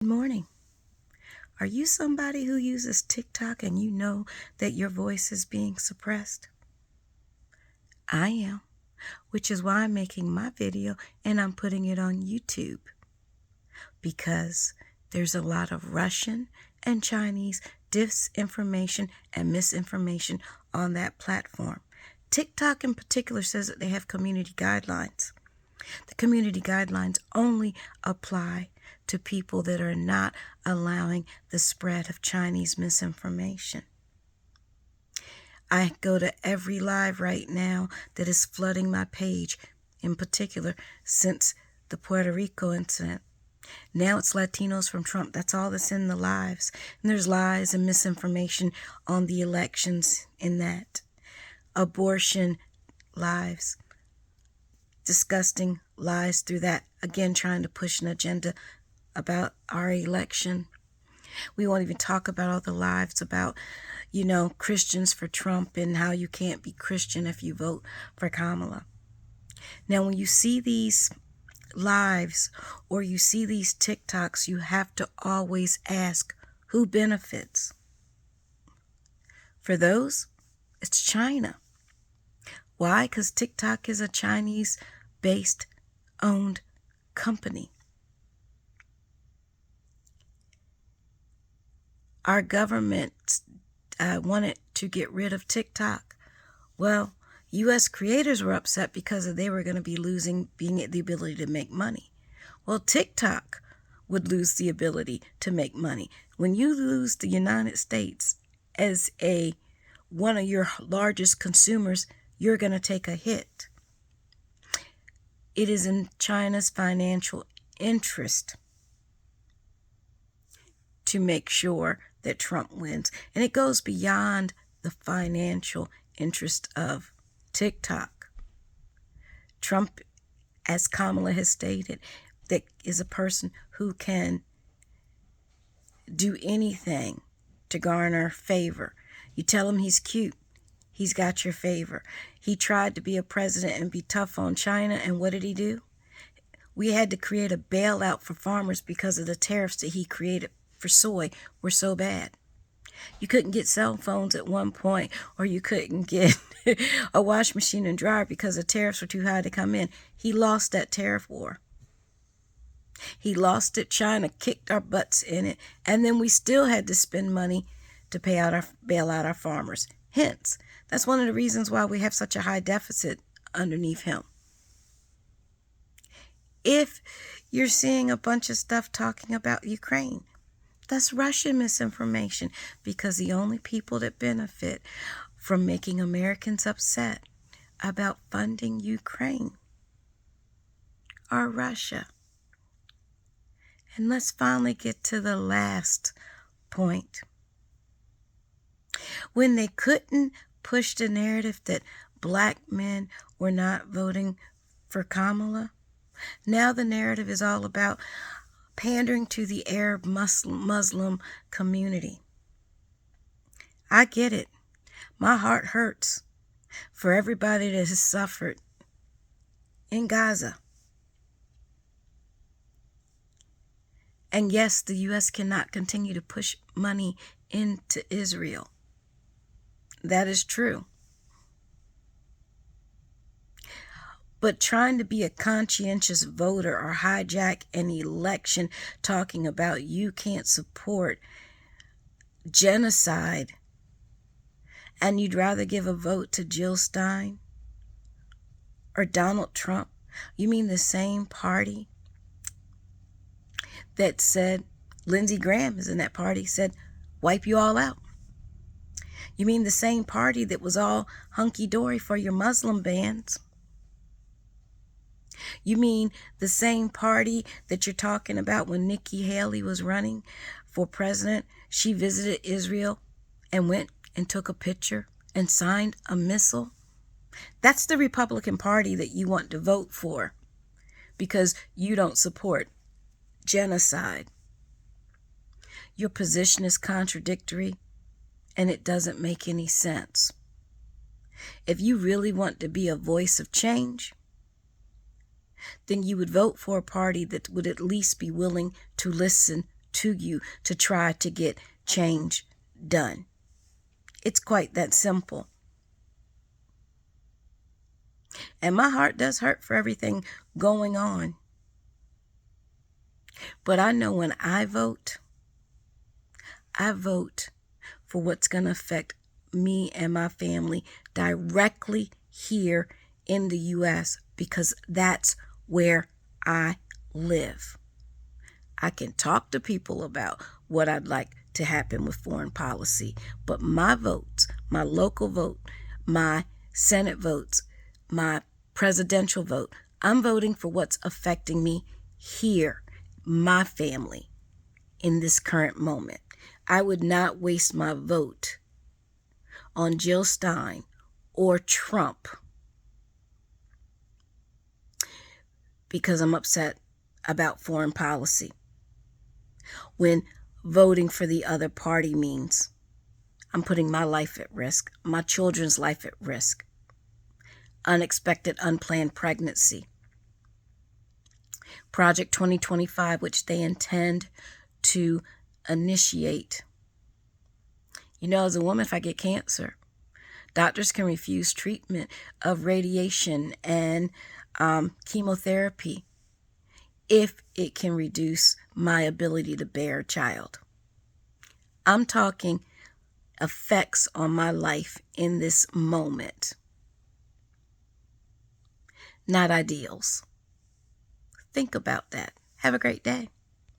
Good morning. Are you somebody who uses TikTok and you know that your voice is being suppressed? I am, which is why I'm making my video and I'm putting it on YouTube. Because there's a lot of Russian and Chinese disinformation and misinformation on that platform. TikTok in particular says that they have community guidelines. The community guidelines only apply to people that are not allowing the spread of Chinese misinformation. I go to every live right now that is flooding my page, in particular since the Puerto Rico incident. Now it's Latinos from Trump. That's all that's in the lives. And there's lies and misinformation on the elections in that. Abortion lives. Disgusting lies through that, again trying to push an agenda about our election. We won't even talk about all the lives about, Christians for Trump and how you can't be Christian if you vote for Kamala. Now, when you see these lives or you see these TikToks, you have to always ask who benefits. For those, it's China. Why? Because TikTok is a Chinese-based owned company. Our government wanted to get rid of TikTok. Well, U.S. creators were upset because they were going to be losing the ability to make money. Well, TikTok would lose the ability to make money. When you lose the United States as one of your largest consumers, you're going to take a hit. It is in China's financial interest to make sure that Trump wins. And it goes beyond the financial interest of TikTok. Trump, as Kamala has stated, that is a person who can do anything to garner favor. You tell him he's cute, he's got your favor. He tried to be a president and be tough on China, and what did he do? We had to create a bailout for farmers because of the tariffs that he created for soy were so bad. You couldn't get cell phones at one point, or you couldn't get a wash machine and dryer because the tariffs were too high to come in. He lost that tariff war. He lost it. China kicked our butts in it, and then we still had to spend money to bail out our farmers. Hence, that's one of the reasons why we have such a high deficit underneath him. If you're seeing a bunch of stuff talking about Ukraine, that's Russian misinformation, because the only people that benefit from making Americans upset about funding Ukraine are Russia. And let's finally get to the last point. When they couldn't push the narrative that black men were not voting for Kamala, now the narrative is all about pandering to the Arab Muslim community. I get it. My heart hurts for everybody that has suffered in Gaza. And yes, the U.S. cannot continue to push money into Israel. That is true. But trying to be a conscientious voter or hijack an election talking about you can't support genocide and you'd rather give a vote to Jill Stein or Donald Trump, you mean the same party that said, Lindsey Graham is in that party, said, wipe you all out? You mean the same party that was all hunky-dory for your Muslim bans? You mean the same party that you're talking about when Nikki Haley was running for president? She visited Israel and went and took a picture and signed a missile? That's the Republican Party that you want to vote for because you don't support genocide. Your position is contradictory and it doesn't make any sense. If you really want to be a voice of change, then you would vote for a party that would at least be willing to listen to you to try to get change done. It's quite that simple. And my heart does hurt for everything going on. But I know when I vote for what's going to affect me and my family directly here in the U.S. because that's where I live. I can talk to people about what I'd like to happen with foreign policy, but my votes, my local vote, my Senate votes, my presidential vote, I'm voting for what's affecting me here, my family, in this current moment. I would not waste my vote on Jill Stein or Trump because I'm upset about foreign policy, when voting for the other party means I'm putting my life at risk, my children's life at risk, unexpected, unplanned pregnancy, Project 2025, which they intend to initiate. You know, as a woman, if I get cancer, doctors can refuse treatment of radiation and chemotherapy if it can reduce my ability to bear a child. I'm talking effects on my life in this moment, not ideals. Think about that. Have a great day.